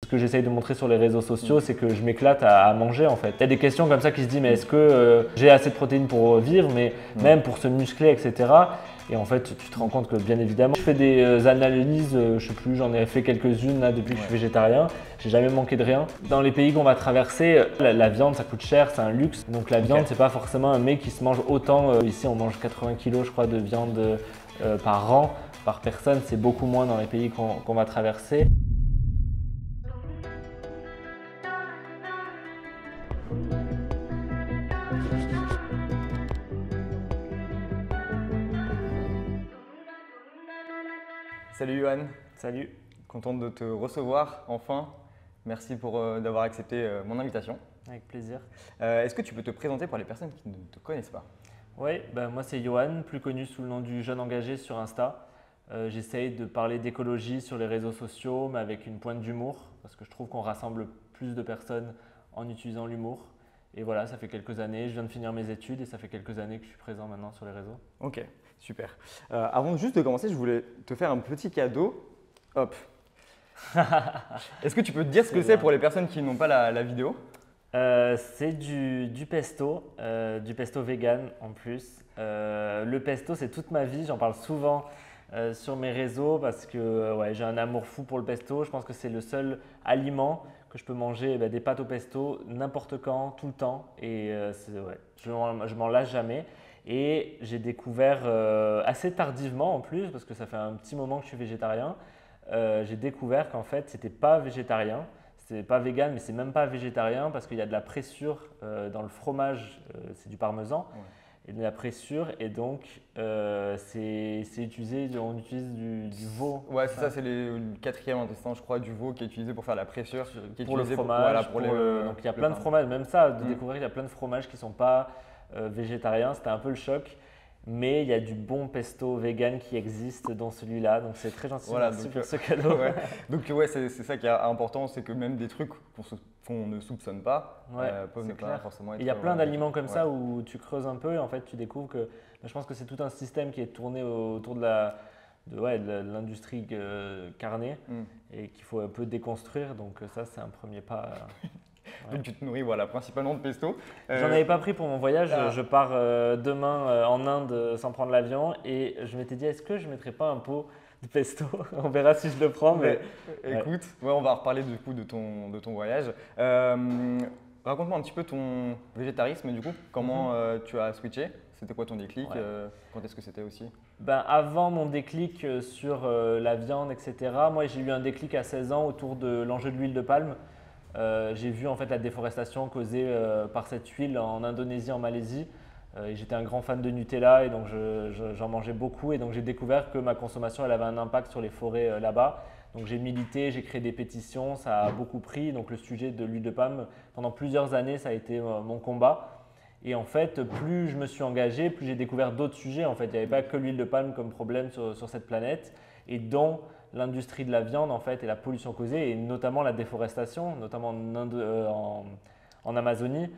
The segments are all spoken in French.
Ce que j'essaye de montrer sur les réseaux sociaux, c'est que je m'éclate à manger en fait. Il y a des questions comme ça qui se disent mais est-ce que j'ai assez de protéines pour vivre, mais même pour se muscler, etc. Et en fait, tu te rends compte que bien évidemment, je fais des analyses, je sais plus, j'en ai fait quelques-unes là depuis que je suis végétarien. J'ai jamais manqué de rien. Dans les pays qu'on va traverser, la viande ça coûte cher, c'est un luxe. Donc la viande, c'est pas forcément un mets qui se mange autant. Ici, on mange 80 kilos, je crois, de viande par an, par personne. C'est beaucoup moins dans les pays qu'on va traverser. Salut Johan, Salut. content de te recevoir enfin. Merci d'avoir accepté mon invitation. Avec plaisir. Est-ce que tu peux te présenter pour les personnes qui ne te connaissent pas? Oui, moi c'est Johan, plus connu sous le nom du jeune engagé sur Insta. J'essaye de parler d'écologie sur les réseaux sociaux, mais avec une pointe d'humour, parce que je trouve qu'on rassemble plus de personnes en utilisant l'humour. Et voilà, ça fait quelques années, je viens de finir mes études et ça fait quelques années que je suis présent maintenant sur les réseaux. Ok, super. Avant juste de commencer, je voulais te faire un petit cadeau. Hop. Est-ce que tu peux te dire ce que c'est pour les personnes qui n'ont pas la vidéo? C'est du pesto vegan en plus. Le pesto, c'est toute ma vie, j'en parle souvent sur mes réseaux parce que ouais, j'ai un amour fou pour le pesto. Je pense que c'est le seul aliment que je peux manger, des pâtes au pesto n'importe quand, tout le temps. Et ouais, je m'en lasse jamais. Et j'ai découvert assez tardivement en plus, parce que ça fait un petit moment que je suis végétarien, j'ai découvert qu'en fait, c'était pas végétarien. C'est pas vegan, mais c'est même pas végétarien parce qu'il y a de la pressure dans le fromage, c'est du parmesan, et de la pressure, et donc c'est utilisé, on utilise du veau. Ouais, c'est ça, c'est le quatrième intestin, je crois, du veau qui est utilisé pour faire la pressure. Qui est Pour le utilisé fromage, donc il y a plein de fromages, même ça, de Mm. découvrir qu'il y a plein de fromages qui ne sont pas végétariens, c'était un peu le choc. Mais il y a du bon pesto vegan qui existe dans celui-là, donc c'est très gentil, Voilà, merci donc, pour ce cadeau. ouais. Donc ouais, c'est ça qui est important, c'est que même des trucs qu'on ne soupçonne pas peuvent ne pas forcément être. Il y a plein d'aliments comme ouais. ça où tu creuses un peu et en fait tu découvres que je pense que c'est tout un système qui est tourné autour de de l'industrie carnée et qu'il faut un peu déconstruire. Donc ça, c'est un premier pas. Donc tu te nourris principalement de pesto. J'en avais pas pris pour mon voyage. Ah. Je pars demain en Inde sans prendre l'avion et je m'étais dit est-ce que je mettrais pas un pot de pesto? On verra si je le prends. Mais écoute, on va reparler du coup de ton voyage. Raconte-moi un petit peu ton végétarisme du coup. Comment tu as switché? C'était quoi ton déclic? Quand est-ce que c'était aussi? Avant mon déclic sur la viande, etc., moi j'ai eu un déclic à 16 ans autour de l'enjeu de l'huile de palme. J'ai vu en fait la déforestation causée par cette huile en Indonésie, en Malaisie. Et j'étais un grand fan de Nutella et donc j'en mangeais beaucoup et donc j'ai découvert que ma consommation elle avait un impact sur les forêts là-bas. Donc j'ai milité, j'ai créé des pétitions, ça a beaucoup pris. Donc le sujet de l'huile de palme, pendant plusieurs années, ça a été mon combat. Et en fait, plus je me suis engagé, plus j'ai découvert d'autres sujets. En fait, il n'y avait pas que l'huile de palme comme problème sur cette planète et dont l'industrie de la viande en fait et la pollution causée et notamment la déforestation, notamment en Amazonie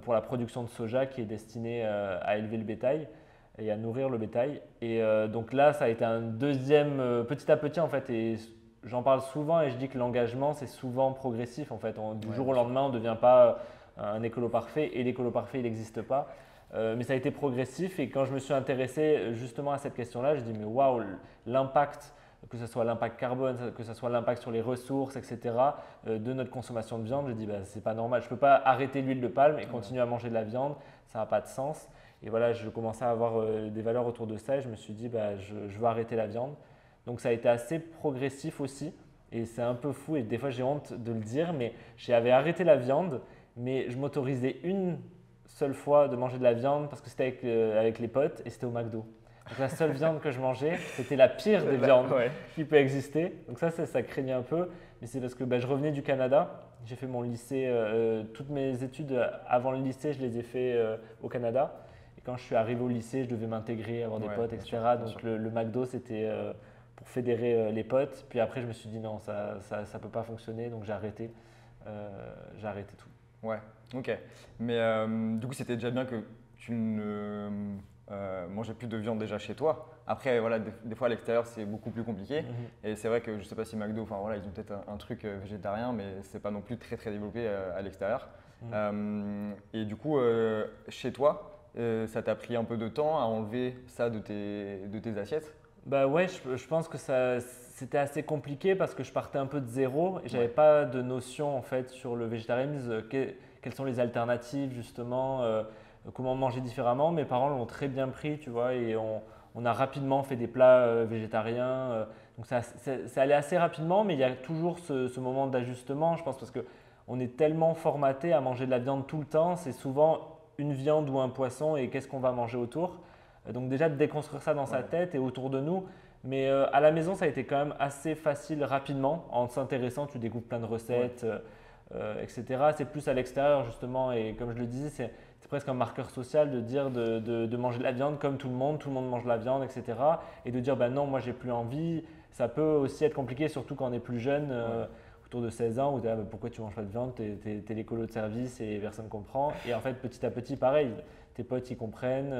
pour la production de soja qui est destinée à élever le bétail et à nourrir le bétail. Et donc là, ça a été un deuxième petit à petit en fait et j'en parle souvent et je dis que l'engagement c'est souvent progressif en fait. Du jour au lendemain, on ne devient pas un écolo parfait et l'écolo parfait il n'existe pas. Mais ça a été progressif et quand je me suis intéressé justement à cette question-là, je dis mais waouh, l'impact, que ce soit l'impact carbone, que ce soit l'impact sur les ressources, etc., de notre consommation de viande, je dis c'est pas normal. Je ne peux pas arrêter l'huile de palme et continuer à manger de la viande, ça n'a pas de sens. Et voilà, je commençais à avoir des valeurs autour de ça et je me suis dit je veux arrêter la viande. Donc ça a été assez progressif aussi et c'est un peu fou et des fois j'ai honte de le dire, mais j'avais arrêté la viande, mais je m'autorisais une seule fois de manger de la viande parce que c'était avec les potes et c'était au McDo. Donc la seule viande que je mangeais, c'était la pire des viandes qui peut exister. Donc ça craignait un peu, mais c'est parce que je revenais du Canada. J'ai fait mon lycée, toutes mes études avant le lycée, je les ai fait au Canada. Et quand je suis arrivé au lycée, je devais m'intégrer, avoir des potes, etc. Donc le McDo, c'était pour fédérer les potes. Puis après, je me suis dit non, ça peut pas fonctionner, donc j'ai arrêté tout. Ouais, ok. Mais du coup, c'était déjà bien que tu ne mangeais plus de viande déjà chez toi Après, voilà, des fois à l'extérieur, c'est beaucoup plus compliqué. Et c'est vrai que je ne sais pas si McDo, enfin voilà, ils ont peut-être un truc végétarien, mais c'est pas non plus très très développé à l'extérieur. Et du coup, chez toi, ça t'a pris un peu de temps à enlever ça de tes assiettes? Bah ouais, je pense que c'était assez compliqué parce que je partais un peu de zéro et j'avais Ouais. pas de notion en fait sur le végétarisme, quelles sont les alternatives justement, comment manger différemment. Mes parents l'ont très bien pris, tu vois, et on a rapidement fait des plats végétariens. Donc c'est allé assez rapidement, mais il y a toujours ce moment d'ajustement, je pense, parce que on est tellement formaté à manger de la viande tout le temps, c'est souvent une viande ou un poisson et qu'est-ce qu'on va manger autour. Donc déjà de déconstruire ça dans sa Ouais. tête et autour de nous. Mais à la maison, ça a été quand même assez facile rapidement. En s'intéressant, tu découvres plein de Ouais. recettes, etc. C'est plus à l'extérieur justement. Et comme je le disais, c'est presque un marqueur social de dire de manger de la viande comme tout le monde mange de la viande, etc. Et de dire, ben non, moi j'ai plus envie. Ça peut aussi être compliqué, surtout quand on est plus jeune, Ouais. autour de 16 ans, où tu dis, ah, ben pourquoi tu manges pas de viande, t'es l'écolo de service et personne ne comprend. Et en fait, petit à petit, pareil, tes potes ils comprennent.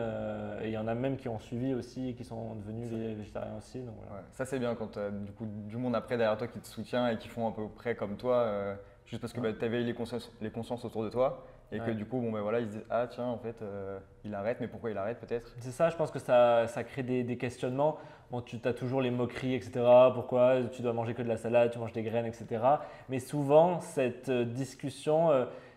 Et il y en a même qui ont suivi aussi et qui sont devenus végétariens aussi. Donc voilà. Ouais. Ça, c'est bien quand tu as du coup du monde après derrière toi qui te soutient et qui font à peu près comme toi, juste parce que Ouais. tu avais les consciences autour de toi et que Ouais. du coup, bon, ben voilà, ils se disent ah, tiens, en fait, il arrête, mais pourquoi il arrête peut-être? C'est ça, je pense que ça crée des questionnements. Bon, tu as toujours les moqueries, etc. Pourquoi tu dois manger que de la salade, tu manges des graines, etc. Mais souvent, cette discussion,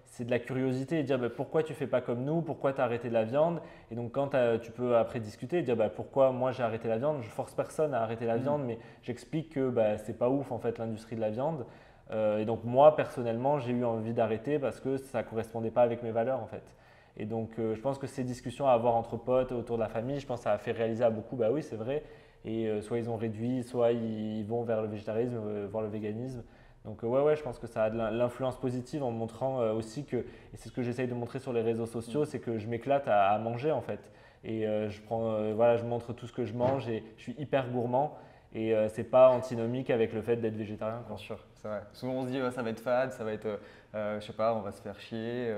c'est de la curiosité et dire bah, pourquoi tu fais pas comme nous, pourquoi tu as arrêté la viande. Et donc, quand tu peux après discuter et dire bah, pourquoi moi j'ai arrêté la viande, je force personne à arrêter la Mhm. viande, mais j'explique que bah, c'est pas ouf en fait l'industrie de la viande. Et donc, moi personnellement, j'ai eu envie d'arrêter parce que ça correspondait pas avec mes valeurs en fait. Et donc, je pense que ces discussions à avoir entre potes, autour de la famille, je pense que ça a fait réaliser à beaucoup, bah oui, c'est vrai. Et soit ils ont réduit, soit ils vont vers le végétarisme, voire le véganisme. Donc, ouais, je pense que ça a de l'influence positive en montrant aussi que, et c'est ce que j'essaye de montrer sur les réseaux sociaux, c'est que je m'éclate à manger en fait. Et voilà, je montre tout ce que je mange et je suis hyper gourmand. Et c'est pas antinomique avec le fait d'être végétarien, Bien quoi. sûr, c'est vrai. Souvent on se dit ça va être fade, ça va être, je sais pas, on va se faire chier,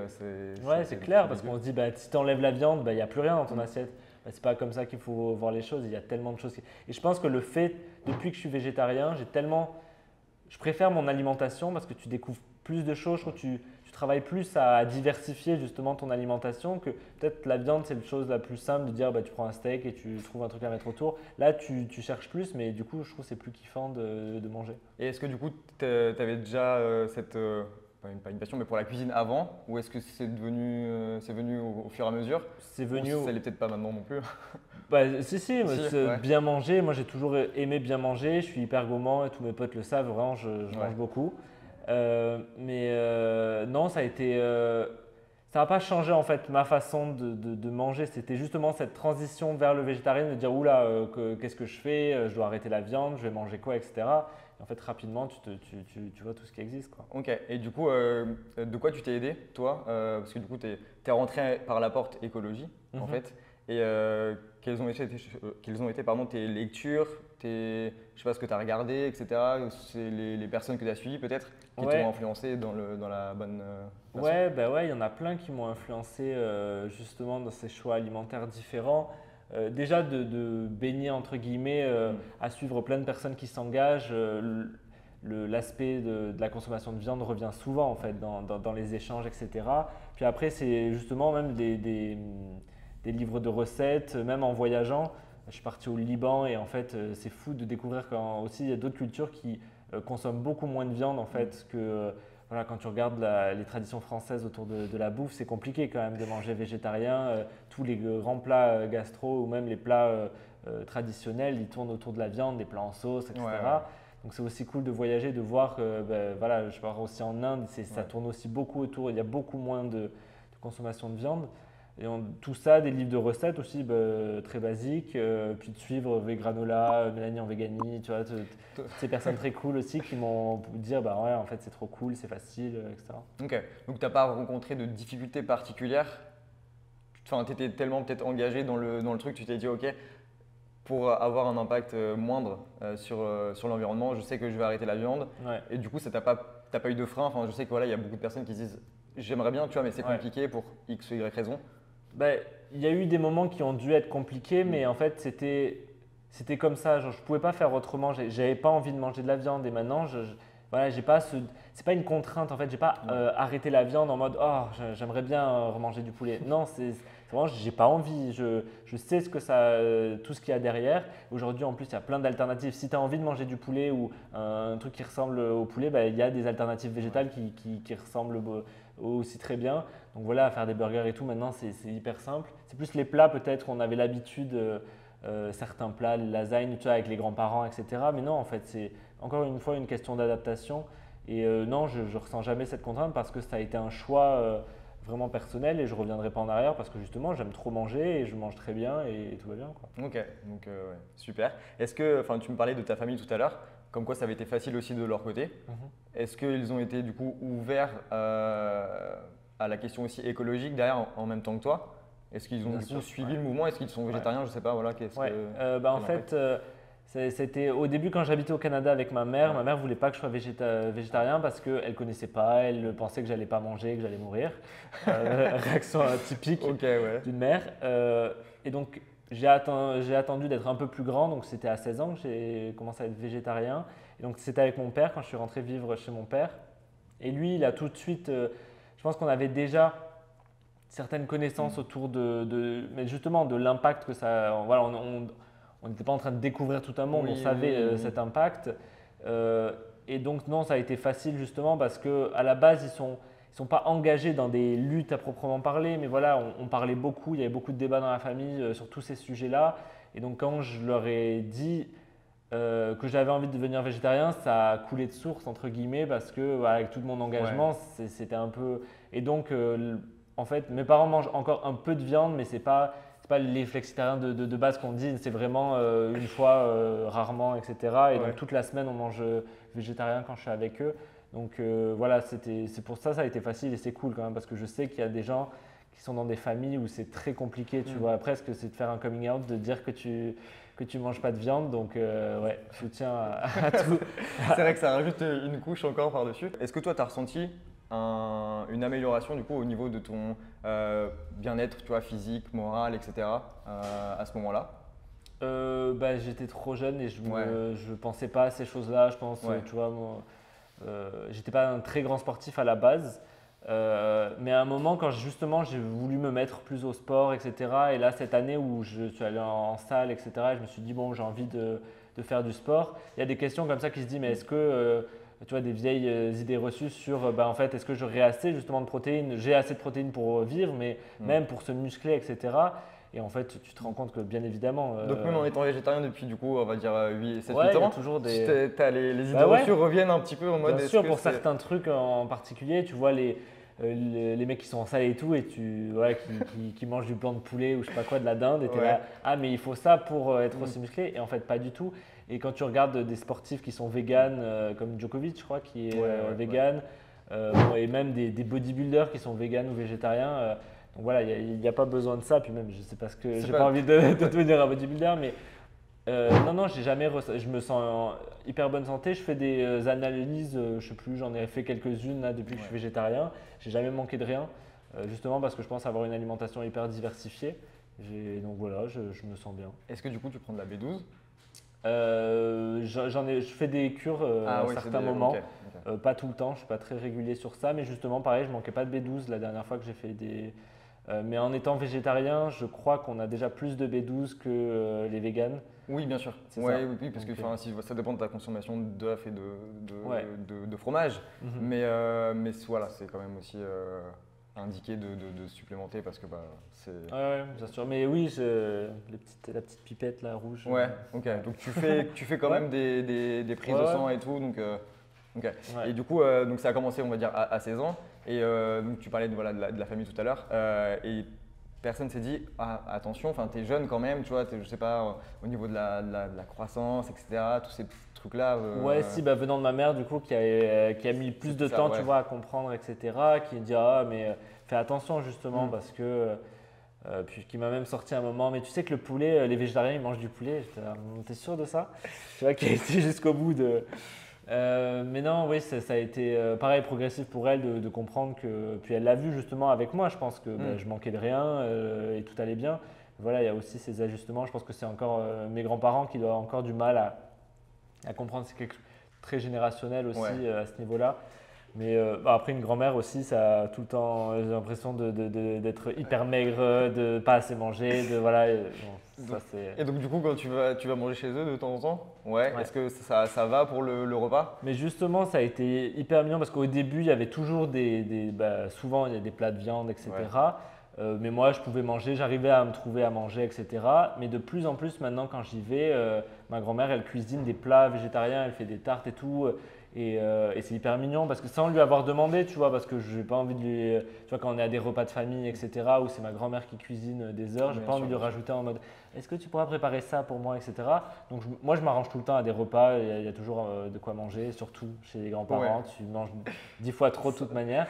Ouais, c'est clair, c'est parce dégueu. qu'on se dit, bah, si tu enlèves la viande, bah, il n'y a plus rien dans ton Mm. assiette. Bah, c'est pas comme ça qu'il faut voir les choses, il y a tellement de choses. Et je pense que le fait, depuis que je suis végétarien, je préfère mon alimentation parce que tu découvres plus de choses, je trouve que tu travailles plus à diversifier justement ton alimentation que peut-être la viande, c'est la chose la plus simple de dire, bah, tu prends un steak et tu trouves un truc à mettre autour. Là, tu cherches plus, mais du coup, je trouve que c'est plus kiffant de manger. Et est-ce que du coup tu avais déjà cette, pas une passion, mais pour la cuisine avant, ou est-ce que c'est venu au fur et à mesure, C'est ou venu. ça l'est peut-être pas maintenant non plus? Bah, si, mais Si, ouais, bien manger. Moi, j'ai toujours aimé bien manger. Je suis hyper gourmand et tous mes potes le savent. Vraiment, je ouais, mange beaucoup. Mais non, ça n'a pas changé en fait ma façon de manger. C'était justement cette transition vers le végétarien, de dire oula, qu'est-ce que je fais? Je dois arrêter la viande, je vais manger quoi, etc. Et en fait, rapidement, tu vois tout ce qui existe, quoi. ok. Et du coup, de quoi tu t'es aidé, toi? Parce que du coup, tu es rentré par la porte écologie, en Mhm. fait. Et quelles ont été pardon, tes lectures, je sais pas ce que tu as regardé, etc. C'est les personnes que tu as suivies peut-être qui t'ont Ouais, influencé dans la bonne façon? ouais, bah ouais, il y en a plein qui m'ont influencé justement dans ces choix alimentaires différents. Déjà de baigner entre guillemets Mm. à suivre plein de personnes qui s'engagent, l'aspect de la consommation de viande revient souvent en fait dans les échanges, etc. Puis après, c'est justement même des livres de recettes, même en voyageant. Je suis parti au Liban et en fait, c'est fou de découvrir qu'aussi aussi il y a d'autres cultures qui consomment beaucoup moins de viande en Mm. fait que voilà, quand tu regardes les traditions françaises autour de la bouffe, c'est compliqué quand même de manger végétarien. Tous les grands plats gastro ou même les plats traditionnels, ils tournent autour de la viande, des plats en sauce, Ouais, etc. ouais, Donc c'est aussi cool de voyager, de voir que ben, voilà, je pars aussi en Inde, ça ouais. tourne aussi beaucoup autour, il y a beaucoup moins de consommation de viande. Et tout ça, des livres de recettes aussi très basiques, puis de suivre Vegranola, Mélanie en véganie, tu vois, toutes ces personnes très cool aussi qui m'ont dit bah ouais, en fait c'est trop cool, c'est facile, etc. Ok. Donc, tu n'as pas rencontré de difficultés particulières? Enfin, tu étais tellement peut-être engagé dans le truc, tu t'es dit, ok, pour avoir un impact moindre sur l'environnement, je sais que je vais arrêter la viande. Ouais, Et du coup, ça t'as pas eu de frein. Enfin, je sais que voilà, il y a beaucoup de personnes qui se disent, j'aimerais bien, tu vois, mais c'est ouais. compliqué pour X ou Y raison. Ben, il y a eu des moments qui ont dû être compliqués, Mm. mais en fait c'était c'était comme ça. Genre, je pouvais pas faire autrement. J'avais pas envie de manger de la viande et maintenant, voilà, j'ai pas c'est pas une contrainte en fait. J'ai pas arrêté la viande en mode oh j'aimerais bien remanger du poulet. Non, c'est vraiment j'ai pas envie. Je sais ce que ça, tout ce qu'il y a derrière. Aujourd'hui en plus il y a plein d'alternatives. Si tu as envie de manger du poulet ou un truc qui ressemble au poulet, bah, il y a des alternatives végétales qui ressemblent aussi très bien. Donc voilà, faire des burgers et tout maintenant c'est hyper simple. C'est plus les plats peut-être on avait l'habitude. Certains plats, les lasagnes, tu vois, avec les grands-parents, etc. Mais non, en fait, c'est encore une fois une question d'adaptation. Et non, je ne ressens jamais cette contrainte parce que ça a été un choix vraiment personnel et je ne reviendrai pas en arrière parce que justement, j'aime trop manger et je mange très bien et tout va bien, quoi. Ok, donc ouais, super. Est-ce que, enfin, tu me parlais de ta famille tout à l'heure, comme quoi ça avait été facile aussi de leur côté. Est-ce qu'ils ont été du coup ouverts à la question aussi écologique derrière en même temps que toi? Est-ce qu'ils ont Bien du coup sûr, suivi ouais. le mouvement? Est-ce qu'ils sont végétariens? Je sais pas, voilà, qu'est-ce Ouais, que. bah, en quel fait, impact. c'était au début quand j'habitais au Canada avec ma mère. Ma mère voulait pas que je sois végétarien parce qu'elle connaissait pas, elle pensait que j'allais pas manger, que j'allais mourir. Réaction typique Ok, ouais. d'une mère. Et donc j'ai attendu d'être un peu plus grand, donc c'était à 16 ans que j'ai commencé à être végétarien. Et donc c'était avec mon père quand je suis rentré vivre chez mon père. Et lui, il a tout de suite, je pense qu'on avait déjà certaines connaissances autour mais justement de l'impact que ça. Voilà, on n'était pas en train de découvrir tout un monde, Oui, on savait oui, oui. cet impact. Et donc non, ça a été facile justement parce que à la base ils sont pas engagés dans des luttes à proprement parler, mais voilà, on parlait beaucoup, il y avait beaucoup de débats dans la famille sur tous ces sujets-là. Et donc quand je leur ai dit que j'avais envie de devenir végétarien, ça a coulé de source entre guillemets parce que voilà, avec tout mon engagement, c'était un peu. Et donc en fait, mes parents mangent encore un peu de viande, mais c'est pas les flexitarien de base qu'on dit, c'est vraiment une fois rarement, etc. Et Ouais. donc toute la semaine on mange végétarien quand je suis avec eux. Donc voilà, c'est pour ça ça a été facile et c'est cool quand même parce que je sais qu'il y a des gens qui sont dans des familles où c'est très compliqué, tu vois, presque c'est de faire un coming out, de dire que tu manges pas de viande. Donc ouais, soutien à tout. C'est vrai que ça rajoute une couche encore par-dessus. Est-ce que toi, tu as ressenti une amélioration du coup au niveau de ton bien-être, tu vois, physique, moral, etc. À ce moment-là? Bah, j'étais trop jeune et Ouais. je pensais pas à ces choses-là. Je pense, Ouais. tu vois, j'étais pas un très grand sportif à la base. Mais à un moment, quand justement j'ai voulu me mettre plus au sport, etc. Et là, cette année où je suis allé en salle, etc., je me suis dit, bon, j'ai envie de faire du sport. Il y a des questions comme ça qui se disent, mais est-ce que, tu vois, des vieilles idées reçues sur, bah, en fait, est-ce que j'aurai assez justement de protéines? J'ai assez de protéines pour vivre, mais même pour se muscler, etc. Et en fait, tu te rends compte que bien évidemment. Donc même en étant végétarien depuis du coup, on va dire 7-8 Ouais, il y a ans, toujours des. les idées Bah ouais. reçues reviennent un petit peu en mode Bien est-ce sûr, que pour c'est. certains trucs en particulier, tu vois les mecs qui sont en salle et tout, et voilà, qui mangent du blanc de poulet ou je sais pas quoi, de la dinde, et tu es Ouais. là, ah mais il faut ça pour être aussi musclé, et en fait pas du tout. Et quand tu regardes des sportifs qui sont véganes, comme Djokovic, je crois, qui est vegan, bon, et même des bodybuilders qui sont véganes ou végétariens, donc voilà, il n'y a pas besoin de ça, puis même je sais pas ce que, C'est j'ai pas- pas envie de devenir un bodybuilder, mais non, j'ai jamais je me sens en hyper bonne santé. Je fais des analyses, je sais plus, j'en ai fait quelques-unes là depuis que je suis végétarien. J'ai jamais manqué de rien, justement parce que je pense avoir une alimentation hyper diversifiée. Donc voilà, je me sens bien. Est-ce que du coup tu prends de la B12? Je fais des cures Ah à oui, certains moments, ok, ok. pas tout le temps. Je suis pas très régulier sur ça, mais justement pareil, je manquais pas de B12 la dernière fois que j'ai fait des. Mais en étant végétarien, je crois qu'on a déjà plus de B12 que les véganes. Oui, bien sûr. C'est Ouais, ça. oui, parce que Donc, ça dépend de ta consommation d'œufs et Ouais. de fromage. Mhm. Mais voilà, c'est quand même aussi indiqué de supplémenter parce que bah, c'est. Ouais, bien sûr. Mais oui, la petite pipette là, rouge. Ouais, ok. Donc tu fais quand Ouais. même des prises de Ouais. sang et tout. Donc, ok. Ouais. Et du coup, donc ça a commencé, on va dire, à 16 ans. Et donc tu parlais voilà, de la famille tout à l'heure. Et personne s'est dit, ah, attention, tu es jeune quand même, tu vois, je sais pas, au niveau de la croissance, etc. Tous ces petits trucs-là. Ouais, si, bah, venant de ma mère, du coup, qui a mis plus de C'était ça, temps, ouais. tu vois, à comprendre, etc., qui dit, ah, mais fais attention, justement, parce que. Puis qui m'a même sorti un moment, mais tu sais que le poulet, les végétariens, ils mangent du poulet. J'étais là, t'es sûr de ça? Tu vois, qui a été jusqu'au bout de. Mais non, oui, ça a été pareil, progressif pour elle de comprendre que. Puis elle l'a vu justement avec moi, je pense que bah, je manquais de rien et tout allait bien. Voilà, il y a aussi ces ajustements. Je pense que c'est encore mes grands-parents qui doivent avoir encore du mal à comprendre. C'est quelque chose de très générationnel aussi à ce niveau-là. Mais après, une grand-mère aussi, ça a tout le temps, j'ai l'impression d'être hyper maigre, de pas assez manger, voilà. Et donc, du coup, quand tu vas manger chez eux de temps en temps, est-ce que ça va pour le repas? Mais justement, ça a été hyper mignon parce qu'au début, il y avait toujours souvent, il y a des plats de viande, etc. Mais moi, je pouvais manger, j'arrivais à me trouver à manger, etc. Mais de plus en plus, maintenant, quand j'y vais, ma grand-mère, elle cuisine des plats végétariens, elle fait des tartes et tout. Et c'est hyper mignon parce que sans lui avoir demandé, tu vois, parce que je n'ai pas envie de lui. Tu vois, quand on est à des repas de famille, etc., où c'est ma grand-mère qui cuisine des heures, j'ai pas envie de lui rajouter en mode est-ce que tu pourras préparer ça pour moi, etc. Donc moi, je m'arrange tout le temps à des repas, il y a toujours de quoi manger, surtout chez les grands-parents, tu manges 10 fois trop de toute manière.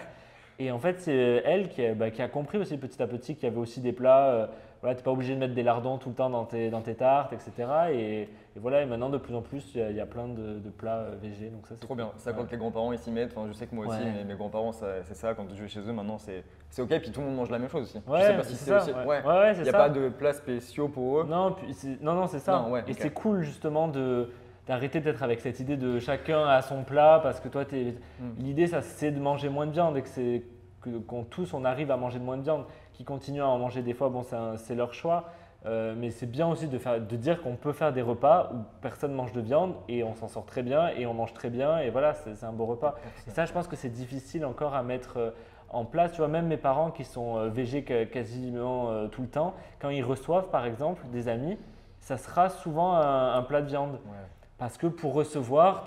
Et en fait, c'est elle qui a compris aussi petit à petit qu'il y avait aussi des plats. Voilà, tu n'es pas obligé de mettre des lardons tout le temps dans tes tartes, etc. Et voilà, et maintenant de plus en plus, il y a plein de plats végés. Donc ça, c'est trop bien. Ça, quand les grands-parents ils s'y mettent, je sais que moi aussi, mes grands-parents, c'est ça, quand je vais chez eux, maintenant c'est OK, puis tout le monde mange la même chose aussi. Ouais, je sais pas si c'est ça. aussi. Il n'y a pas de plats spéciaux pour eux. Non, non, c'est ça. Non, et c'est cool justement d'arrêter peut-être avec cette idée de chacun à son plat parce que toi, l'idée, c'est de manger moins de viande et qu'on tous, on arrive à manger de moins de viande. Qui continuent à en manger des fois, bon, c'est leur choix. Mais c'est bien aussi de dire qu'on peut faire des repas où personne mange de viande et on s'en sort très bien et on mange très bien et voilà, c'est un beau repas. Et ça, je pense que c'est difficile encore à mettre en place. Tu vois, même mes parents qui sont végés quasiment tout le temps, quand ils reçoivent par exemple des amis, ça sera souvent un plat de viande. Parce que pour recevoir,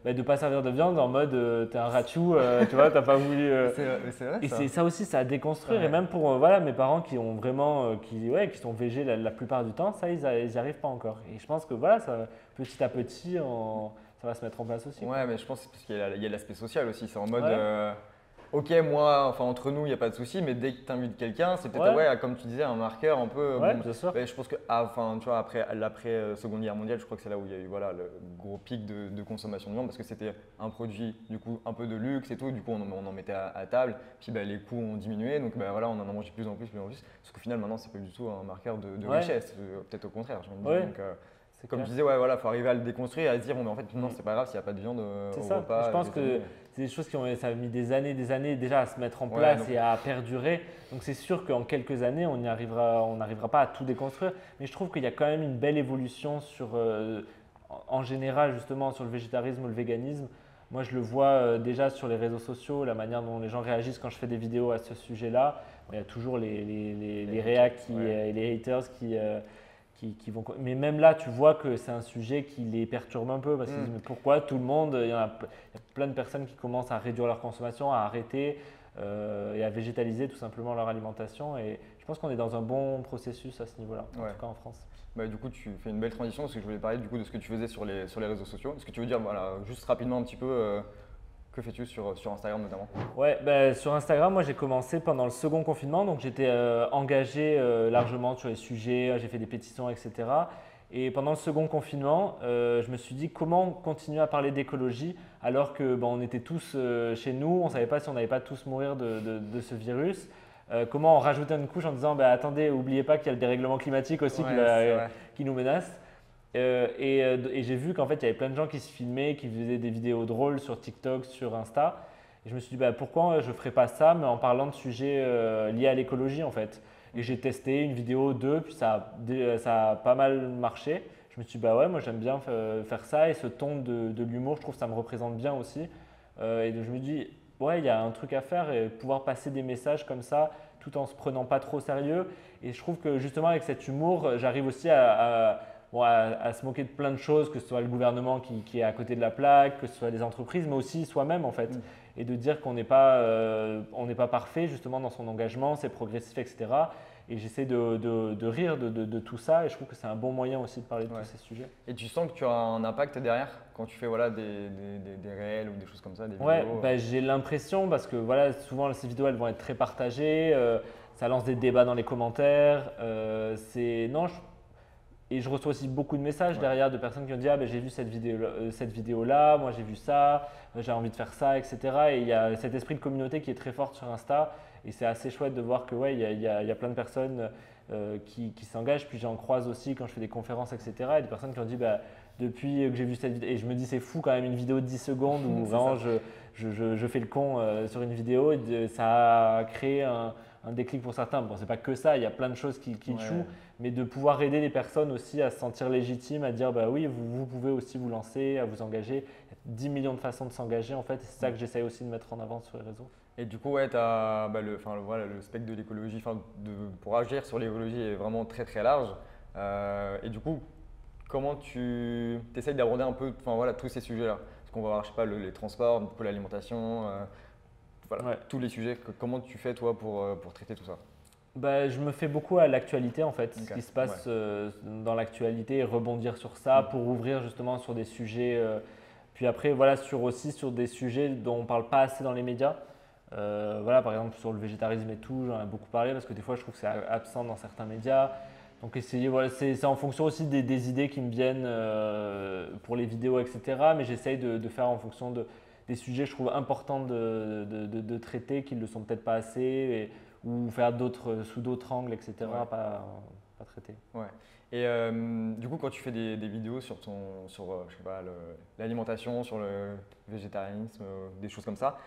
de ne pas servir de viande en mode t'es un rachou, tu vois, t'as pas voulu. C'est vrai, et ça. c'est ça aussi, ça à déconstruire. Ouais. Et même pour mes parents qui ont vraiment, qui sont végés la plupart du temps, ça, ils n'y arrivent pas encore. Et je pense que voilà, ça, petit à petit, ça va se mettre en place aussi. Ouais, mais je pense que c'est parce qu'il y a l'aspect social aussi. C'est en mode, Ouais. OK, moi, enfin entre nous, il n'y a pas de souci, mais dès que tu invites quelqu'un, c'est peut-être, comme tu disais, un marqueur un peu. Ouais, bien sûr. Je pense que, tu vois, après l'après Seconde Guerre mondiale, je crois que c'est là où il y a eu le gros pic de consommation de viande parce que c'était un produit du coup un peu de luxe et tout. Du coup, on en mettait à table. Puis les coûts ont diminué, donc voilà, on en a mangé de plus en plus, plus en plus. Parce qu'au final, maintenant, c'est pas du tout un marqueur de richesse. Peut-être au contraire, j'ai envie de dire. Donc, comme tu disais, il faut arriver à le déconstruire et à se dire, bon, mais en fait, non, c'est pas grave s'il n'y a pas de viande au ça. repas. Je pense que c'est des choses ça a mis des années déjà à se mettre en place et à perdurer. Donc c'est sûr qu'en quelques années, on n'arrivera pas à tout déconstruire. Mais je trouve qu'il y a quand même une belle évolution en général, justement, sur le végétarisme ou le véganisme. Moi, je le vois déjà sur les réseaux sociaux, la manière dont les gens réagissent quand je fais des vidéos à ce sujet-là. Il y a toujours les réacs et les haters qui vont. Mais même là, tu vois que c'est un sujet qui les perturbe un peu parce qu'ils disent mais pourquoi tout le monde, il y a plein de personnes qui commencent à réduire leur consommation, à arrêter et à végétaliser tout simplement leur alimentation. Et je pense qu'on est dans un bon processus à ce niveau-là, en tout cas en France. Du coup, tu fais une belle transition parce que je voulais parler du coup de ce que tu faisais sur les réseaux sociaux. Est-ce que tu veux dire juste rapidement un petit peu que fais-tu sur Instagram notamment? Ouais, sur Instagram, moi j'ai commencé pendant le second confinement, donc j'étais engagé largement sur les sujets, j'ai fait des pétitions, etc. Et pendant le second confinement, je me suis dit comment continuer à parler d'écologie alors que on était tous chez nous, on ne savait pas si on n'allait pas tous mourir de ce virus. Comment en rajouter une couche en disant attendez, n'oubliez pas qu'il y a le dérèglement climatique aussi qui nous menace. Et j'ai vu qu'en fait, il y avait plein de gens qui se filmaient, qui faisaient des vidéos drôles sur TikTok, sur Insta. Et je me suis dit, pourquoi je ne ferais pas ça, mais en parlant de sujets liés à l'écologie en fait. Et j'ai testé une vidéo, deux, puis ça a pas mal marché. Je me suis dit, moi j'aime bien faire ça. Et ce ton de l'humour, je trouve que ça me représente bien aussi. Et donc, je me dis, il y a un truc à faire et pouvoir passer des messages comme ça, tout en se prenant pas trop au sérieux. Et je trouve que justement, avec cet humour, j'arrive aussi à se moquer de plein de choses, que ce soit le gouvernement qui est à côté de la plaque, que ce soit les entreprises, mais aussi soi-même en fait. Et de dire qu'on n'est pas parfait justement dans son engagement, c'est progressif, etc. Et j'essaie de rire de tout ça et je trouve que c'est un bon moyen aussi de parler de tous ces sujets. Et tu sens que tu as un impact derrière quand tu fais des réels ou des choses comme ça, des vidéos? J'ai l'impression parce que souvent ces vidéos elles vont être très partagées, ça lance des débats dans les commentaires. Et je reçois aussi beaucoup de messages derrière de personnes qui ont dit j'ai vu cette vidéo-là, moi j'ai vu ça, j'ai envie de faire ça, etc. Et il y a cet esprit de communauté qui est très fort sur Insta. Et c'est assez chouette de voir que il y a plein de personnes qui s'engagent. Puis j'en croise aussi quand je fais des conférences, etc. Il y a des personnes qui ont dit depuis que j'ai vu cette vidéo, et je me dis c'est fou quand même une vidéo de 10 secondes où vraiment je fais le con sur une vidéo, et ça a créé un déclic pour certains. Bon, c'est pas que ça, il y a plein de choses qui jouent, mais de pouvoir aider les personnes aussi à se sentir légitimes, à dire oui, vous pouvez aussi vous lancer, à vous engager. Il y a 10 millions de façons de s'engager en fait, et c'est ça que j'essaye aussi de mettre en avant sur les réseaux. Et du coup, tu as le spectre de l'écologie, pour agir sur l'écologie est vraiment très très large. Et du coup, comment tu essayes d'aborder un peu tous ces sujets-là? Parce qu'on va voir, je sais pas, les transports, du coup, l'alimentation, tous les sujets. Comment tu fais toi pour traiter tout ça? Je me fais beaucoup à l'actualité en fait, ce qui se passe dans l'actualité, et rebondir sur ça pour ouvrir justement sur des sujets. Puis après, aussi sur des sujets dont on ne parle pas assez dans les médias. Par exemple sur le végétarisme et tout, j'en ai beaucoup parlé parce que des fois je trouve que c'est absent dans certains médias. Donc c'est en fonction aussi des idées qui me viennent pour les vidéos, etc. Mais j'essaye de faire en fonction des sujets je trouve importants de traiter, qui ne le sont peut-être pas assez, ou faire sous d'autres angles, etc. Pas traiter. Ouais. Et du coup, quand tu fais des vidéos sur je sais pas, l'alimentation, sur le végétarisme, des choses comme ça,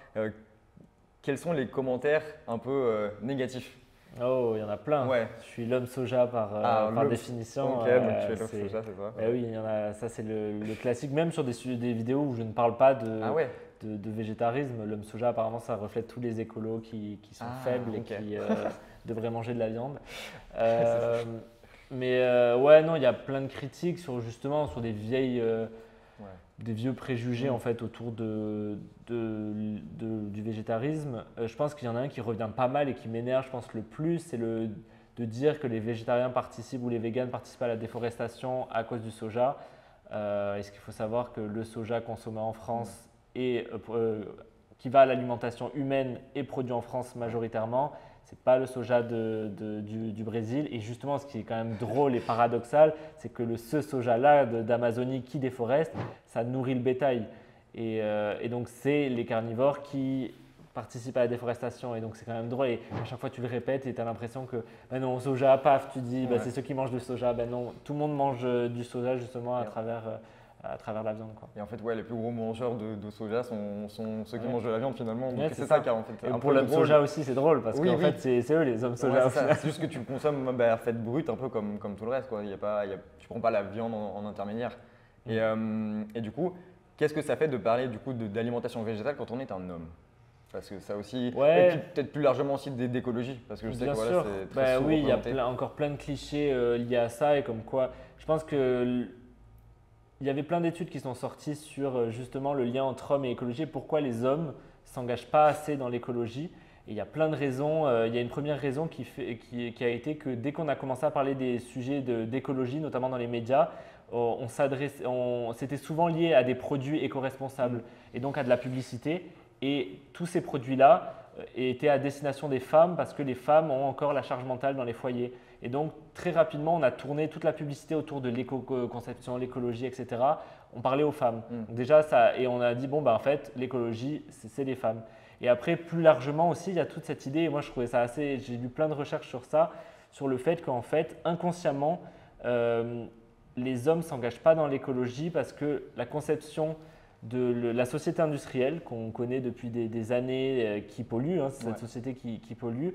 quels sont les commentaires un peu négatifs? Oh, il y en a plein. Ouais. Je suis l'homme soja par définition. Ok, donc tu es l'homme soja, c'est ça? Oui, il y en a, ça c'est le classique. Même sur des vidéos où je ne parle pas de végétarisme, l'homme soja apparemment ça reflète tous les écolos qui sont faibles et qui devraient manger de la viande. Non, il y a plein de critiques sur des vieux préjugés en fait autour du végétarisme. Je pense qu'il y en a un qui revient pas mal et qui m'énerve, je pense le plus, c'est de dire que les végétariens participent ou les véganes participent à la déforestation à cause du soja. Est-ce qu'il faut savoir que le soja consommé en France et qui va à l'alimentation humaine est produit en France majoritairement. C'est pas le soja du Brésil. Et justement, ce qui est quand même drôle et paradoxal, c'est que ce soja-là d'Amazonie qui déforeste, ça nourrit le bétail. Et donc, c'est les carnivores qui participent à la déforestation. Et donc, c'est quand même drôle. Et à chaque fois, tu le répètes et tu as l'impression que non, soja, paf, tu dis, c'est ceux qui mangent du soja. Non, tout le monde mange du soja justement à travers la viande. Et en fait, les plus gros mangeurs de soja sont ceux qui mangent de la viande finalement. Donc c'est ça qui a en fait. Et pour l'homme soja aussi, c'est drôle parce qu'en fait, c'est eux les hommes soja. C'est juste que tu le consommes en fait brut, un peu comme tout le reste. Tu ne prends pas la viande en intermédiaire. Et du coup, qu'est-ce que ça fait de parler d'alimentation végétale quand on est un homme? Parce que ça aussi, et puis peut-être plus largement aussi d'écologie, parce que je sais que c'est très souvent il y a encore plein de clichés liés à ça, et comme quoi, je pense que il y avait plein d'études qui sont sorties sur justement le lien entre hommes et écologie et pourquoi les hommes ne s'engagent pas assez dans l'écologie. Et il y a plein de raisons. Il y a une première raison qui a été que dès qu'on a commencé à parler des sujets d'écologie, notamment dans les médias, c'était souvent lié à des produits éco-responsables et donc à de la publicité. Et tous ces produits-là étaient à destination des femmes parce que les femmes ont encore la charge mentale dans les foyers. Et donc, très rapidement, on a tourné toute la publicité autour de l'éco-conception, l'écologie, etc. On parlait aux femmes. Donc déjà, et on a dit, en fait, l'écologie, c'est les femmes. Et après, plus largement aussi, il y a toute cette idée, et moi je trouvais ça j'ai lu plein de recherches sur ça, sur le fait qu'en fait, inconsciemment, les hommes ne s'engagent pas dans l'écologie parce que la conception de la société industrielle qu'on connaît depuis des années qui pollue, cette société qui pollue,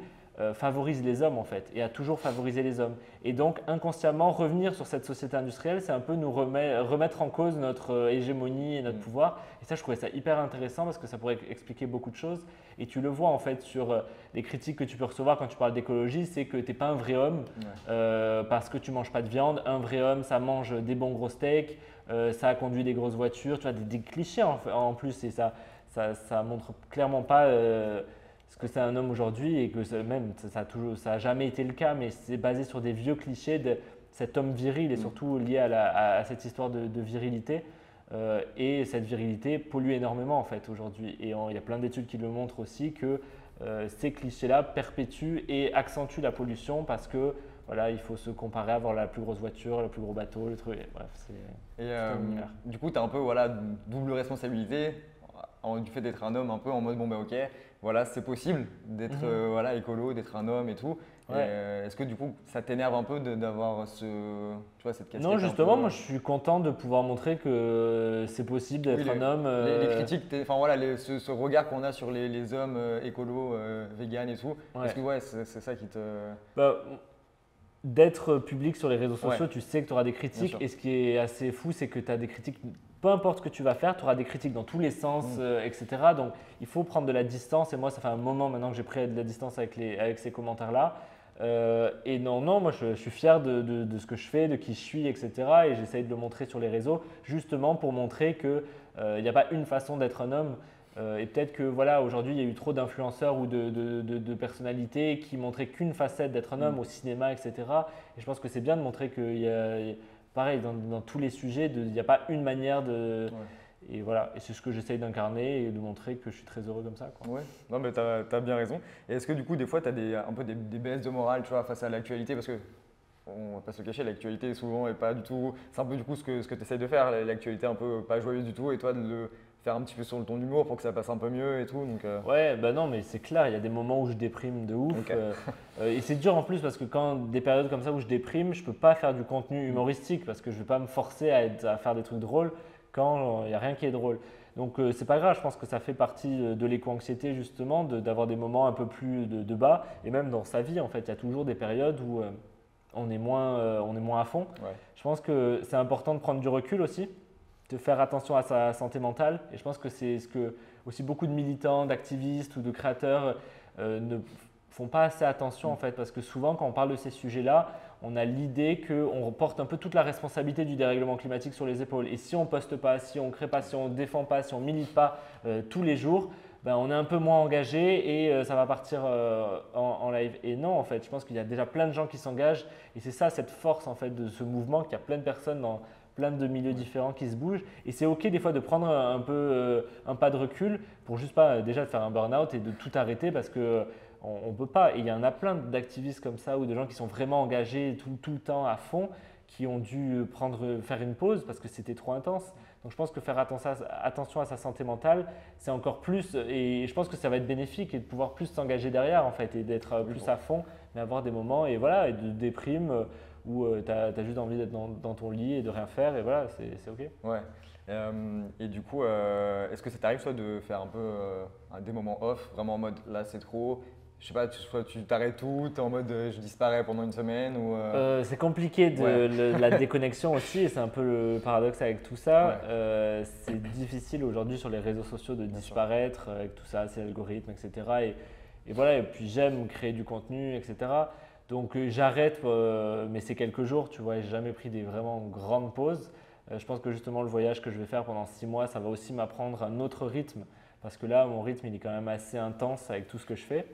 favorise les hommes en fait et a toujours favorisé les hommes. Et donc inconsciemment revenir sur cette société industrielle, c'est un peu nous remettre en cause notre hégémonie et notre pouvoir. Et ça, je trouvais ça hyper intéressant parce que ça pourrait expliquer beaucoup de choses. Et tu le vois en fait sur les critiques que tu peux recevoir quand tu parles d'écologie, c'est que tu n'es pas un vrai homme parce que tu ne manges pas de viande. Un vrai homme, ça mange des bons gros steaks, ça a conduit des grosses voitures, tu vois, des clichés en plus. Et ça montre clairement pas ce que c'est un homme aujourd'hui et que ça a jamais été le cas, mais c'est basé sur des vieux clichés de cet homme viril et surtout lié à cette histoire de virilité. Et cette virilité pollue énormément en fait aujourd'hui. Et il y a plein d'études qui le montrent aussi que ces clichés-là perpétuent et accentuent la pollution parce que il faut se comparer à avoir la plus grosse voiture, le plus gros bateau, le truc. Bref, du coup, tu as un peu double responsabilité. du fait d'être un homme, un peu en mode bon, bah ok, voilà, c'est possible d'être voilà, écolo, d'être un homme et tout. Ouais. Est-ce que du coup, ça t'énerve un peu d'avoir tu vois, cette casquette Non, un justement, peu, moi je suis content de pouvoir montrer que c'est possible oui, d'être un homme. les critiques, enfin voilà, ce regard qu'on a sur les hommes écolos, véganes et tout, est-ce que Ouais. ouais, c'est ça qui te… Bah, d'être public sur les réseaux Ouais, sociaux, tu sais que tu auras des bien critiques. sûr. Et ce qui est assez fou, c'est que tu as des critiques, peu importe ce que tu vas faire, tu auras des critiques dans tous les sens, etc. Donc il faut prendre de la distance. Et moi, ça fait un moment maintenant que j'ai pris de la distance avec ces commentaires-là. Et non, moi je suis fier de ce que je fais, de qui je suis, etc. Et j'essaye de le montrer sur les réseaux, justement pour montrer qu'il n'y a pas une façon d'être un homme. Et peut-être que voilà, aujourd'hui, il y a eu trop d'influenceurs ou de personnalités qui montraient qu'une facette d'être un homme au cinéma, etc. Et je pense que c'est bien de montrer pareil, dans tous les sujets, il n'y a pas une manière de… Ouais. Et voilà, et c'est ce que j'essaye d'incarner et de montrer que je suis très heureux comme ça, quoi. Ouais, non mais t'as bien raison. Et est-ce que du coup des fois tu as un peu des baisses de morale, tu vois, face à l'actualité, parce que on va pas se le cacher, l'actualité souvent est pas du tout, c'est un peu du coup ce que tu essayes de faire, l'actualité un peu pas joyeuse du tout, et toi de le faire un petit peu sur le ton d'humour pour que ça passe un peu mieux et tout. Donc, Ouais, bah non, mais c'est clair, il y a des moments où je déprime de ouf. Ok. Et c'est dur en plus parce que quand des périodes comme ça où je déprime, je peux pas faire du contenu humoristique parce que je vais pas me forcer à faire des trucs drôles quand il n'y a rien qui est drôle. Donc c'est pas grave, je pense que ça fait partie de l'éco-anxiété justement, d'avoir des moments un peu plus de bas. Et même dans sa vie, en fait, il y a toujours des périodes où on est moins à fond. Ouais. Je pense que c'est important de prendre du recul aussi, de faire attention à sa santé mentale. Et je pense que c'est ce que aussi beaucoup de militants, d'activistes ou de créateurs ne font pas assez attention en fait, parce que souvent quand on parle de ces sujets-là, on a l'idée qu'on porte un peu toute la responsabilité du dérèglement climatique sur les épaules. Et si on ne poste pas, si on ne crée pas, si on ne défend pas, si on ne milite pas tous les jours, ben, on est un peu moins engagé et ça va partir en live. Et non, en fait, je pense qu'il y a déjà plein de gens qui s'engagent et c'est ça cette force en fait de ce mouvement, qu'il y a plein de personnes dans plein de milieux différents qui se bougent. Et c'est ok des fois de prendre un peu un pas de recul pour juste pas déjà de faire un burn-out et de tout arrêter parce que on ne peut pas. Et il y en a plein d'activistes comme ça ou de gens qui sont vraiment engagés tout le temps à fond qui ont dû faire une pause parce que c'était trop intense. Donc je pense que faire attention à sa santé mentale, c'est encore plus, et je pense que ça va être bénéfique et de pouvoir plus s'engager derrière en fait et d'être plus à fond, mais avoir des moments et voilà, et de déprime où tu as juste envie d'être dans ton lit et de rien faire et voilà, c'est ok. Ouais. Et du coup, est-ce que ça t'arrive soit de faire un peu des moments off, vraiment en mode là c'est trop, je sais pas, soit tu t'arrêtes tout, tu es en mode je disparais pendant une semaine ou C'est compliqué Ouais. la déconnexion aussi, et c'est un peu le paradoxe avec tout ça. Ouais. C'est difficile aujourd'hui sur les réseaux sociaux de Bien sûr. disparaître avec tout ça, ces algorithmes, etc. Et voilà, et puis j'aime créer du contenu, etc. Donc j'arrête, mais c'est quelques jours, tu vois, j'ai jamais pris des vraiment grandes pauses. Je pense que justement le voyage que je vais faire pendant 6 mois, ça va aussi m'apprendre un autre rythme, parce que là, mon rythme, il est quand même assez intense avec tout ce que je fais.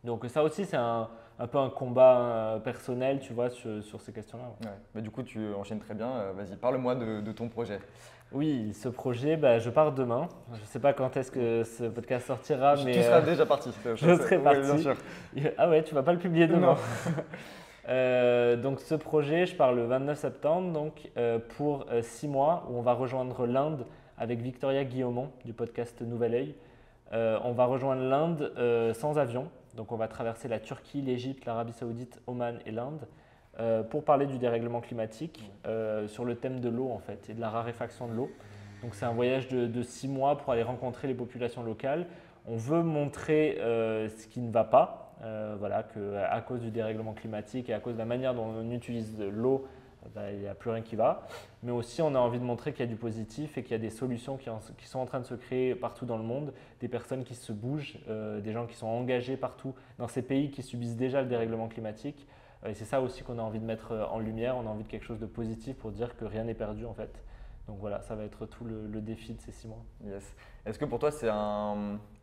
Donc ça aussi, c'est un peu un combat personnel, tu vois, sur ces questions-là. Ouais. Ouais. Mais du coup, tu enchaînes très bien. Vas-y, parle-moi de ton projet. Oui, ce projet, bah, je pars demain. Je ne sais pas quand est-ce que ce podcast sortira, mais Tu seras déjà parti. je serai Oui, parti. bien sûr. Ah ouais, tu vas pas le publier demain. Non. Donc ce projet, je pars le 29 septembre donc, pour 6 mois où on va rejoindre l'Inde avec Victoria Guillaumont du podcast Nouvel Oeil. On va rejoindre l'Inde sans avion. Donc on va traverser la Turquie, l'Égypte, l'Arabie Saoudite, Oman et l'Inde pour parler du dérèglement climatique sur le thème de l'eau en fait et de la raréfaction de l'eau. Donc c'est un voyage de 6 mois pour aller rencontrer les populations locales. On veut montrer ce qui ne va pas, voilà, qu'à cause du dérèglement climatique et à cause de la manière dont on utilise l'eau, il n'y a plus rien qui va. Mais aussi, on a envie de montrer qu'il y a du positif et qu'il y a des solutions qui sont en train de se créer partout dans le monde, des personnes qui se bougent, des gens qui sont engagés partout dans ces pays qui subissent déjà le dérèglement climatique. Et c'est ça aussi qu'on a envie de mettre en lumière. On a envie de quelque chose de positif pour dire que rien n'est perdu en fait. Donc voilà, ça va être tout le défi de ces 6 mois. Yes. Est-ce que pour toi, c'est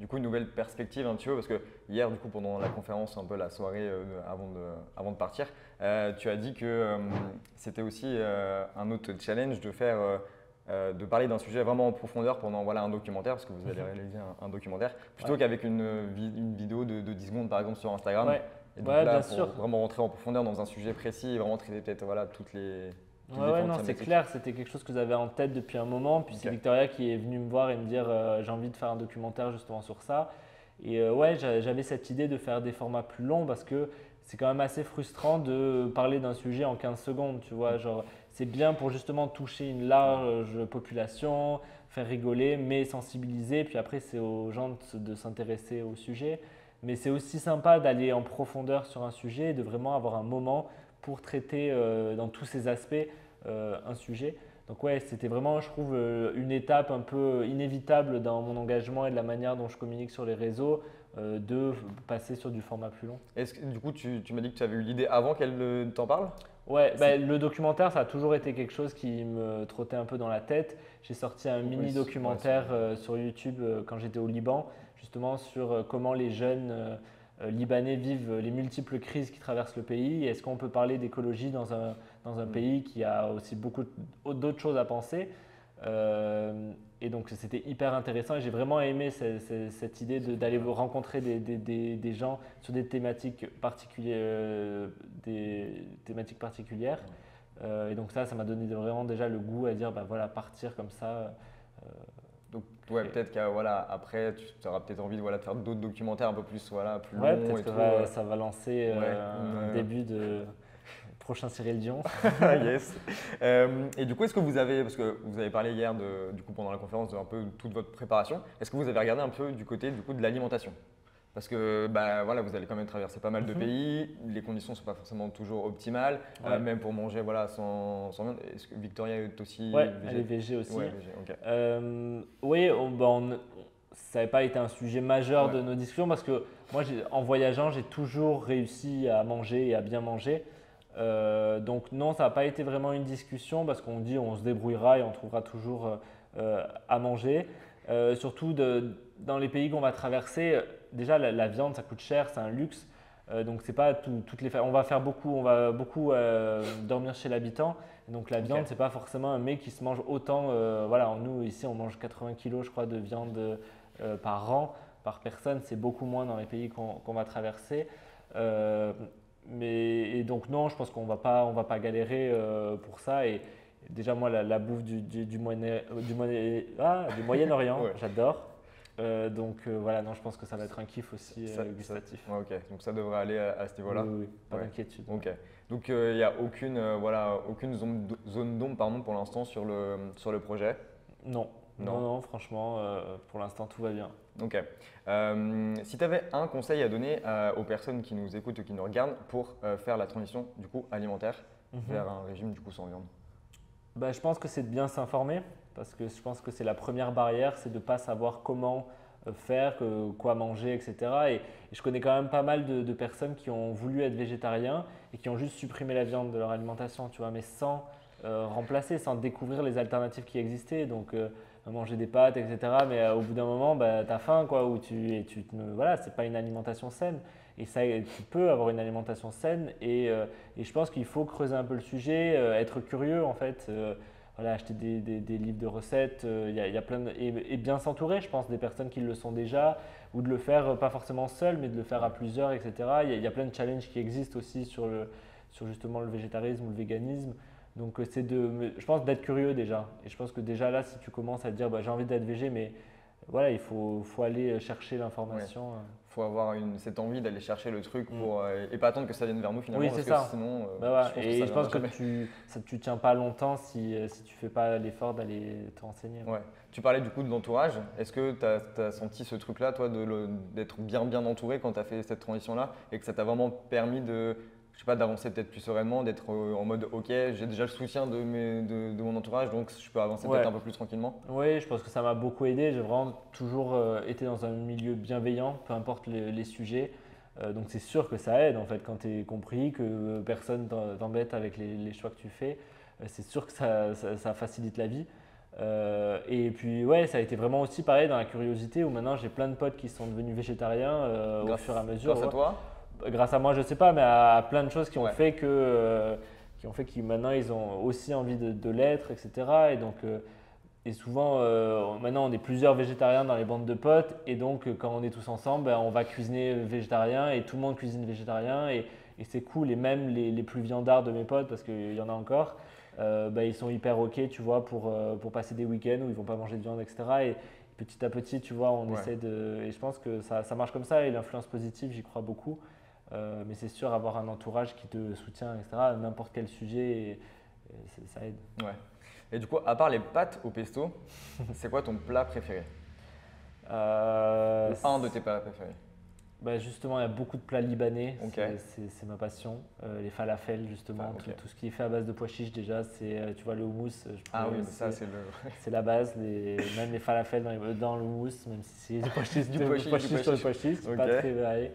du coup une nouvelle perspective un petit peu? Parce que hier, du coup, pendant la conférence, un peu la soirée avant de partir, tu as dit que c'était aussi un autre challenge de parler d'un sujet vraiment en profondeur pendant un documentaire, parce que vous allez réaliser un documentaire, plutôt qu'avec une vidéo de 10 secondes par exemple sur Instagram. Ouais, Et donc ouais, là, bien pour sûr. vraiment rentrer en profondeur dans un sujet précis et vraiment traiter peut-être toutes les Ouais, non, c'est clair, c'était quelque chose que j'avais en tête depuis un moment. Puis c'est Victoria qui est venue me voir et me dire j'ai envie de faire un documentaire justement sur ça. Et ouais, j'avais cette idée de faire des formats plus longs parce que c'est quand même assez frustrant de parler d'un sujet en 15 secondes, tu vois. Genre, c'est bien pour justement toucher une large population, faire rigoler, mais sensibiliser. Puis après, c'est aux gens de s'intéresser au sujet. Mais c'est aussi sympa d'aller en profondeur sur un sujet et de vraiment avoir un moment pour traiter dans tous ses aspects un sujet. Donc ouais, c'était vraiment, je trouve, une étape un peu inévitable dans mon engagement et de la manière dont je communique sur les réseaux, de passer sur du format plus long. Est-ce que du coup, tu m'as dit que tu avais eu l'idée avant qu'elle t'en parle? Ouais, bah, le documentaire, ça a toujours été quelque chose qui me trottait un peu dans la tête. J'ai sorti un mini documentaire sur YouTube quand j'étais au Liban, justement sur comment les jeunes libanais vivent les multiples crises qui traversent le pays. Est-ce qu'on peut parler d'écologie dans un pays qui a aussi beaucoup d'autres choses à penser? Et donc c'était hyper intéressant et j'ai vraiment aimé cette idée d'aller rencontrer des gens sur des thématiques particulières. Et donc ça m'a donné vraiment déjà le goût à dire bah voilà, partir comme ça. Donc ouais, peut-être qu'après tu auras peut-être envie de faire d'autres documentaires un peu plus, plus Ouais, longs et peut-être tout. que ça va lancer un début de prochain Cyril Dion. Yes. Et du coup, est-ce que vous avez, parce que vous avez parlé hier du coup pendant la conférence de un peu toute votre préparation, est-ce que vous avez regardé un peu du côté de l'alimentation? Parce que bah, voilà, vous allez quand même traverser pas mal de pays, les conditions ne sont pas forcément toujours optimales, même pour manger sans viande. Est-ce que Victoria est aussi végé? Elle est végé aussi. Ouais, végé, ok. Oui, ça n'avait pas été un sujet majeur de nos discussions parce que moi, en voyageant, j'ai toujours réussi à manger et à bien manger. Donc non, ça n'a pas été vraiment une discussion parce qu'on dit on se débrouillera et on trouvera toujours à manger. Surtout dans les pays qu'on va traverser, déjà la viande ça coûte cher, c'est un luxe. Donc c'est pas toutes les on va beaucoup dormir chez l'habitant. Donc la viande c'est pas forcément un mets qui se mange autant. Voilà, nous ici on mange 80 kilos je crois de viande par an, par personne. C'est beaucoup moins dans les pays qu'on va traverser. Et donc non, je pense qu'on va pas galérer pour ça. Et déjà moi la bouffe du Moyen-Orient, j'adore. Donc voilà, non, je pense que ça va être un kiff aussi gustatif. Ok, donc ça devrait aller à ce niveau-là. Oui, pas d'inquiétude. Ok. Donc il n'y a aucune zone d'ombre pardon, pour l'instant sur le projet? Non, franchement, pour l'instant tout va bien. Ok. Si tu avais un conseil à donner aux personnes qui nous écoutent ou qui nous regardent pour faire la transition du coup alimentaire vers un régime du coup sans viande? Bah, je pense que c'est de bien s'informer parce que je pense que c'est la première barrière, c'est de ne pas savoir comment faire, quoi manger, etc. Et je connais quand même pas mal de personnes qui ont voulu être végétariens et qui ont juste supprimé la viande de leur alimentation, tu vois, mais sans remplacer, sans découvrir les alternatives qui existaient. Donc manger des pâtes, etc. Mais au bout d'un moment, bah, tu as faim, quoi, voilà, c'est pas une alimentation saine. Et ça, tu peux avoir une alimentation saine et je pense qu'il faut creuser un peu le sujet, être curieux en fait, voilà, acheter des livres de recettes, il y a et bien s'entourer, je pense, des personnes qui le sont déjà ou de le faire pas forcément seul, mais de le faire à plusieurs, etc. Il y a plein de challenges qui existent aussi sur justement le végétarisme ou le véganisme. Donc je pense d'être curieux déjà. Et je pense que déjà là, si tu commences à te dire bah, j'ai envie d'être végé, mais voilà, il faut aller chercher l'information. Il faut avoir cette envie d'aller chercher le truc et pas attendre que ça vienne vers nous finalement. Oui, c'est parce ça. Que sinon, je pense que tu tiens pas longtemps si tu fais pas l'effort d'aller te renseigner. Ouais. Tu parlais du coup de l'entourage. Est-ce que tu as senti ce truc-là, toi, d'être bien entouré quand tu as fait cette transition-là et que ça t'a vraiment permis d'avancer peut-être plus sereinement, d'être en mode ok, j'ai déjà le soutien de mon entourage, donc je peux avancer peut-être un peu plus tranquillement? Oui, je pense que ça m'a beaucoup aidé. J'ai vraiment toujours été dans un milieu bienveillant, peu importe les sujets. Donc c'est sûr que ça aide en fait quand tu es compris, que personne t'embête avec les choix que tu fais. C'est sûr que ça facilite la vie. Et puis ouais, ça a été vraiment aussi pareil dans la curiosité où maintenant j'ai plein de potes qui sont devenus végétariens au fur et à mesure. Grâce à toi? Grâce à moi, je sais pas, mais à plein de choses qui ont fait que maintenant ils ont aussi envie de l'être, etc. Et donc, et souvent, maintenant on est plusieurs végétariens dans les bandes de potes, et donc quand on est tous ensemble, on va cuisiner végétarien et tout le monde cuisine végétarien et c'est cool. Et même les plus viandards de mes potes, parce qu'il y en a encore, ils sont hyper OK, tu vois, pour passer des week-ends où ils vont pas manger de viande, etc. Et petit à petit, tu vois, on essaie de… Et je pense que ça marche comme ça et l'influence positive, j'y crois beaucoup. Mais c'est sûr, avoir un entourage qui te soutient, etc., à n'importe quel sujet, ça aide. Ouais. Et du coup, à part les pâtes au pesto, c'est quoi ton plat préféré? Un de tes plats préférés? Justement, il y a beaucoup de plats libanais, Okay. c'est ma passion. Les falafels, justement, tout ce qui est fait à base de pois chiches, déjà, c'est, tu vois, le houmous, Ah oui, mais ça, c'est le… c'est la base. Même les falafels dans le houmous, même si c'est du pois chiches, Du pois chiche. sur le pois chiche, c'est pas très varié.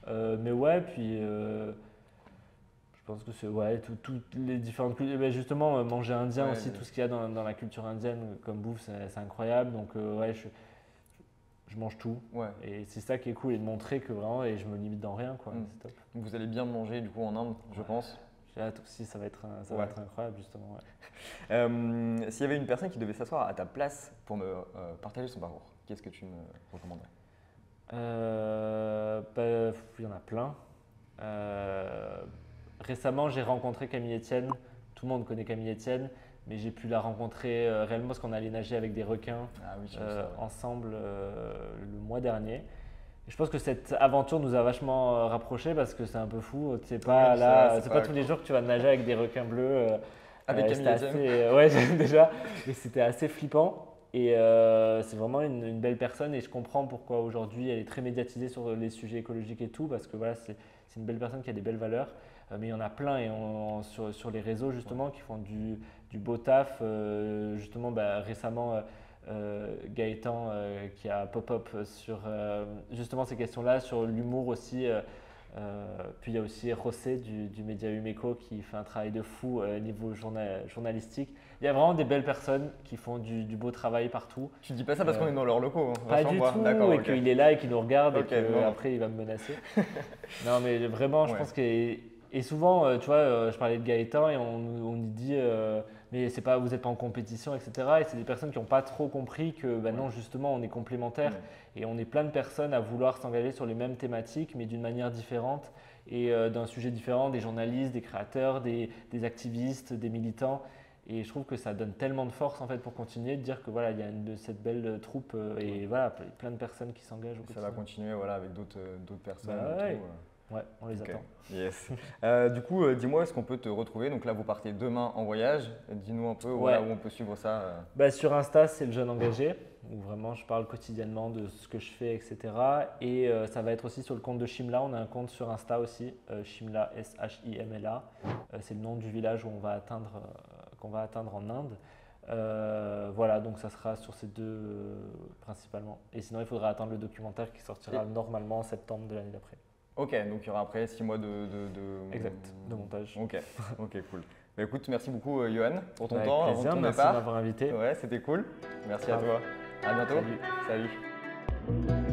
Mais ouais, puis je pense que c'est toutes les différentes cultures. Justement, manger indien aussi, tout ce qu'il y a dans la culture indienne comme bouffe, c'est incroyable. Donc, je mange tout. Ouais. Et c'est ça qui est cool, et de montrer que vraiment, et je me limite dans rien, quoi. C'est top. Donc vous allez bien manger du coup en Inde, je pense. J'ai hâte aussi, ça va être incroyable, justement. S'il y avait une personne qui devait s'asseoir à ta place pour me partager son parcours, qu'est-ce que tu me recommanderais? Il y en a plein. Récemment, j'ai rencontré Camille Etienne. Tout le monde connaît Camille Etienne, mais j'ai pu la rencontrer réellement parce qu'on allait nager avec des requins ensemble le mois dernier. Et je pense que cette aventure nous a vachement rapprochés parce que c'est un peu fou. C'est pas tous les jours que tu vas nager avec des requins bleus. Avec Camille Etienne. Ouais, déjà. Et c'était assez flippant. Et c'est vraiment une belle personne et je comprends pourquoi aujourd'hui elle est très médiatisée sur les sujets écologiques et tout parce que voilà, c'est une belle personne qui a des belles valeurs. Mais il y en a plein et sur les réseaux justement qui font du beau taf. Justement, récemment, Gaëtan qui a pop-up sur justement ces questions-là, sur l'humour aussi. Puis il y a aussi Rossé du média Umeco qui fait un travail de fou niveau journalistique. Il y a vraiment des belles personnes qui font du beau travail partout. Tu dis pas ça parce qu'on est dans leurs locaux. Pas du tout, et qu'il est là et qu'il nous regarde et qu'après il va me menacer. Non mais vraiment, je pense que… Et souvent, tu vois, je parlais de Gaëtan et on nous dit mais vous n'êtes pas en compétition, etc. Et c'est des personnes qui n'ont pas trop compris que non, justement, on est complémentaires et on est plein de personnes à vouloir s'engager sur les mêmes thématiques, mais d'une manière différente et d'un sujet différent, des journalistes, des créateurs, des activistes, des militants. Et je trouve que ça donne tellement de force en fait pour continuer, de dire que voilà, il y a cette belle troupe et voilà, plein de personnes qui s'engagent. Ça va continuer avec d'autres personnes. Ouais, on les attend. Yes. Du coup, dis-moi, est-ce qu'on peut te retrouver? Donc là, vous partez demain en voyage. Dis-nous un peu où on peut suivre ça. Sur Insta, c'est le jeune engagé, où vraiment je parle quotidiennement de ce que je fais, etc. Et ça va être aussi sur le compte de Shimla. On a un compte sur Insta aussi, Shimla, Shimla. C'est le nom du village où qu'on va atteindre en Inde. Voilà, donc ça sera sur ces deux principalement. Et sinon, il faudra attendre le documentaire qui sortira normalement en septembre de l'année d'après. Ok, donc il y aura après 6 mois Exact, de montage. Ok, cool. Écoute, merci beaucoup Yohan pour ton Avec temps. plaisir, merci de m'avoir invité. Ouais, c'était cool. Merci à toi. À bientôt. Salut. Salut.